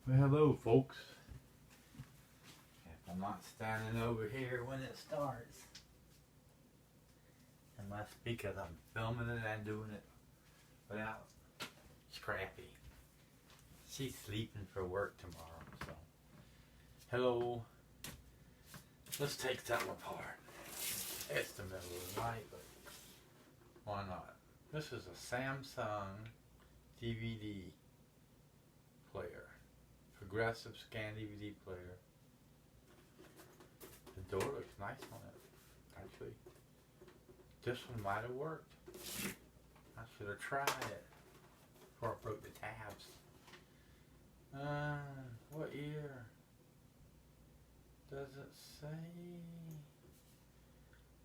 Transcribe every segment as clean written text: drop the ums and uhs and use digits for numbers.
Well, hello, folks. If I'm not standing over here when it starts, it must be because I'm filming it and doing it without Scrappy. She's sleeping for work tomorrow, so. Hello. Let's take that one apart. It's the middle of the night, but why not? This is a Samsung DVD player. Progressive scan DVD player. The door looks nice on it, actually. This one might have worked. I should have tried it before I broke the tabs. What year?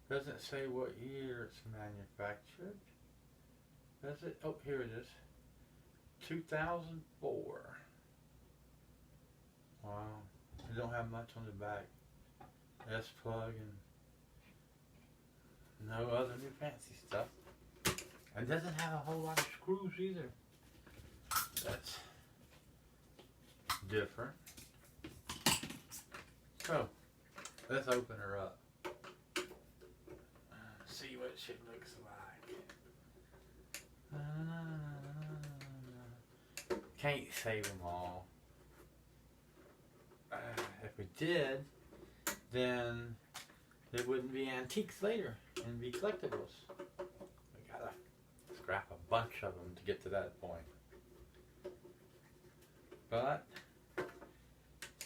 Doesn't say what year it's manufactured. Does it? Oh, here it is. 2004. Wow. They don't have much on the back. S plug and no other new fancy stuff. It doesn't have a whole lot of screws either. That's different. So, let's open her up. See what she looks like. Can't save them all. If we did, then there wouldn't be antiques later and be collectibles. We gotta scrap a bunch of them to get to that point. But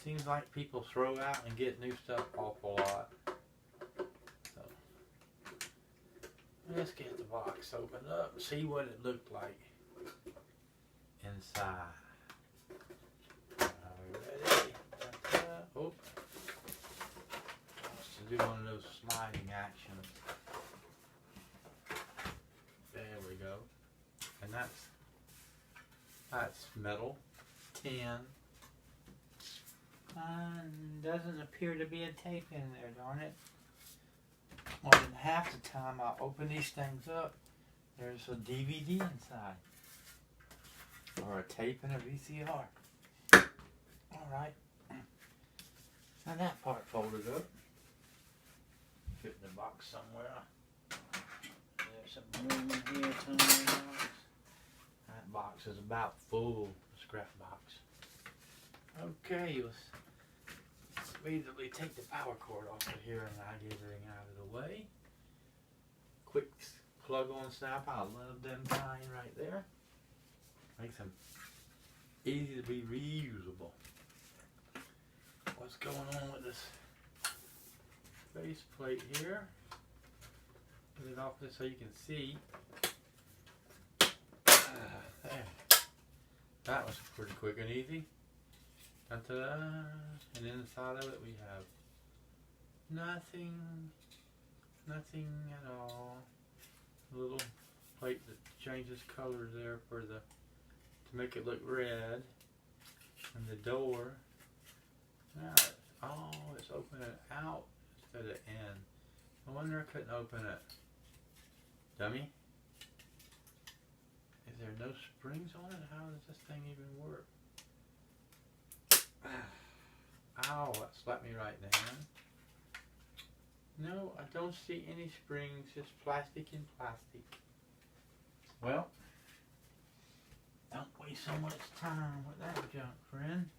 seems like people throw out and get new stuff awful lot. So let's get the box opened up and see what it looked like inside. Ready? Oh, wants to do one of those sliding actions. There we go. And that's metal, tin. Doesn't appear to be a tape in there, darn it. More than half the time I open these things up, there's a DVD inside. Or a tape and a VCR. Alright. Now that part folded up. Fit in the box somewhere. There's some room in here somewhere else. That box is about full. Scrap box. Okay, let's immediately take the power cord off of here and I get everything out of the way. Quick plug on snap. I love them kind right there. Makes them easy to be reusable. What's going on with this base plate here? Put it off just so you can see. There. That was pretty quick and easy. Ta-da. And inside of it we have nothing at all. A little plate that changes colors there for to make it look red. And the door. Now, it's opening out instead of in. I wonder I couldn't open it. Dummy? Is there no springs on it? How does this thing even work? Ow, that slapped me right in the hand. No, I don't see any springs, just plastic and plastic. Well, don't waste so much time with that junk, friend.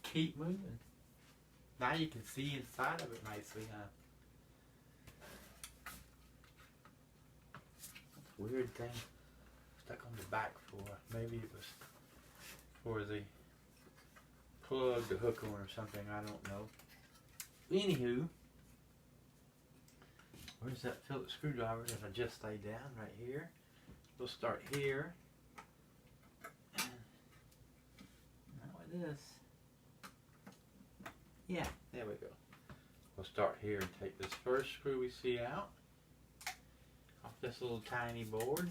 Keep moving. Now you can see inside of it nicely, huh? Weird thing stuck on the back for. Maybe it was for the plug to hook on or something. I don't know. Anywho, where's that Phillips screwdriver that I just laid down? Right here. We'll start here. And now with this. Yeah, there we go. We'll start here and take this first screw we see out off this little tiny board.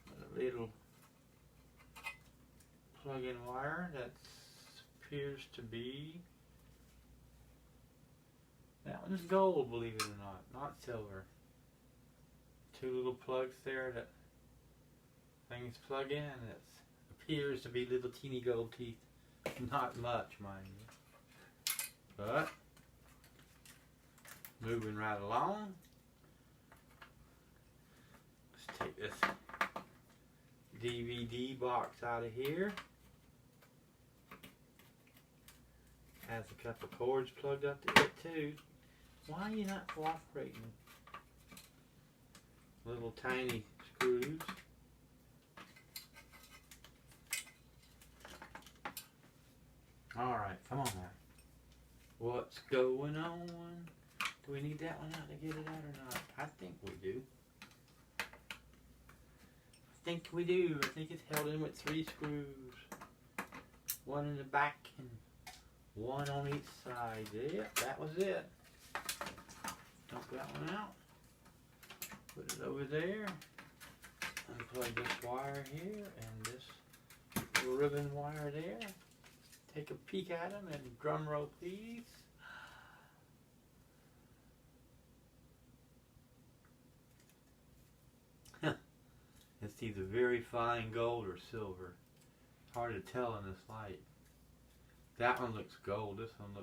A little plug-in wire that appears to be, that one's gold, believe it or not silver. Two little plugs there that things plug in. It appears to be little teeny gold teeth. Not much, mind you. But, moving right along. Let's take this DVD box out of here. Has a couple cords plugged up to it too. Why are you not cooperating? Little tiny screws. Alright, come on now. What's going on? Do we need that one out to get it out or not? I think we do. I think it's held in with 3 screws. One in the back and one on each side. Yep, that was it. Dump that one out. Put it over there. Unplug this wire here and this little ribbon wire there. Take a peek at them and drum roll please. It's either very fine gold or silver. Hard to tell in this light. That one looks gold. That one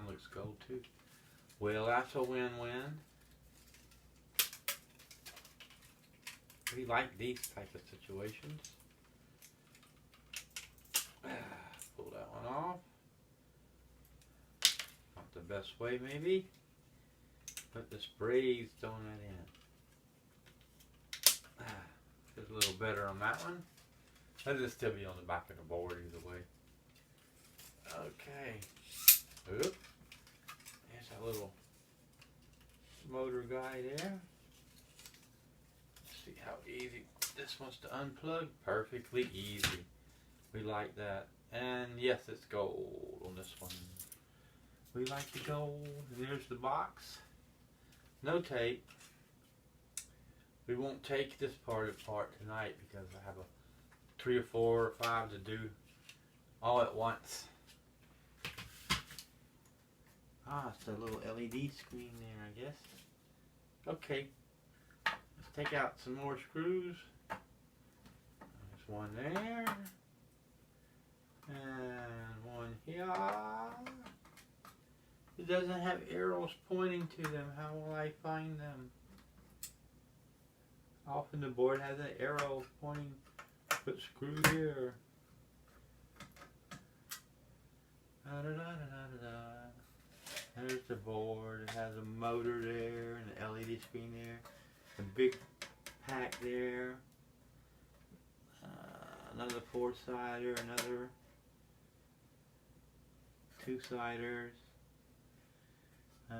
looks gold too. Well, that's a win-win. We like these type of situations. Pull that one off. Not the best way, maybe. Put the sprays donut in. Feels a little better on that one. Let it still be on the back of the board either way. Okay. Oop. There's that little motor guy there. Let's see how easy this one's to unplug. Perfectly easy. We like that. And yes, it's gold on this one. We like the gold. There's the box. No tape. We won't take this part apart tonight because I have 3 or 4 or 5 to do all at once. It's a little LED screen there, I guess. Okay, let's take out some more screws. There's one there. And one here. It doesn't have arrows pointing to them. How will I find them? Often the board has an arrow pointing. Put screw here. There's the board. It has a motor there and an LED screen there. A big pack there. Another 4-sider. Another 2-siders. I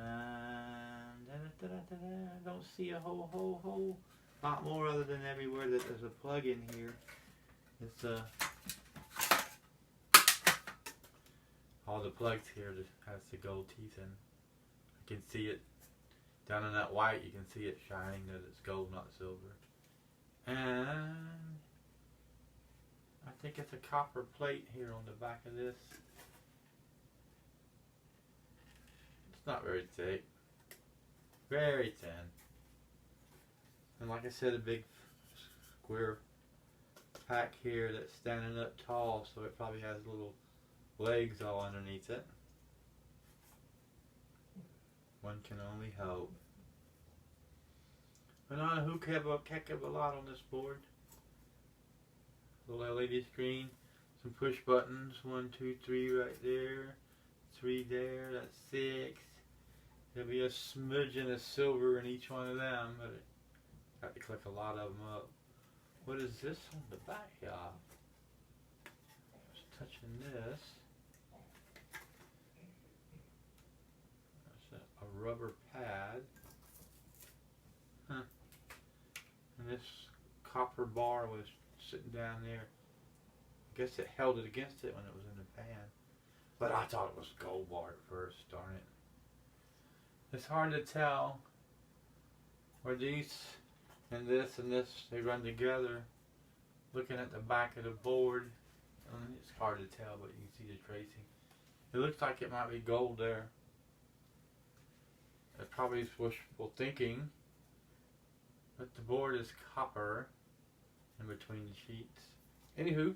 don't see a whole lot more other than everywhere that there's a plug in here. It's all the plugs here that has the gold teeth in. I can see it down in that white. You can see it shining that it's gold, not silver. And I think it's a copper plate here on the back of this. It's not very thick. Very thin. And like I said, a big square pack here that's standing up tall, so it probably has little legs all underneath it. One can only hope. Banana hook have a heck of a lot on this board. Little LED screen, some push buttons, 1, 2, 3 right there, 3 there, that's 6. There'll be a smidgen of silver in each one of them, but I have to click a lot of them up. What is this on the back, y'all? Just touching this. That's a rubber pad. Huh. And this copper bar was sitting down there. I guess it held it against it when it was in the pan. But I thought it was a gold bar at first, darn it. It's hard to tell where these and this, they run together. Looking at the back of the board, it's hard to tell, but you can see the tracing. It looks like it might be gold there. It probably is wishful thinking, but the board is copper in between the sheets. Anywho,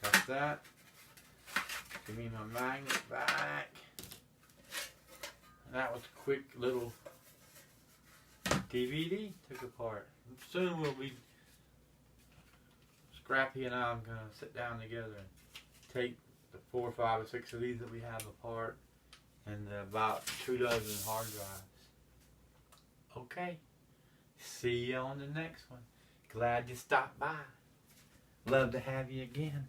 got that. Give me my magnet back. And that was a quick little DVD took apart. Soon we'll be, Scrappy and I am going to sit down together and take the 4, 5, or 6 of these that we have apart and about 2 dozen hard drives. Okay. See you on the next one. Glad you stopped by. Love to have you again.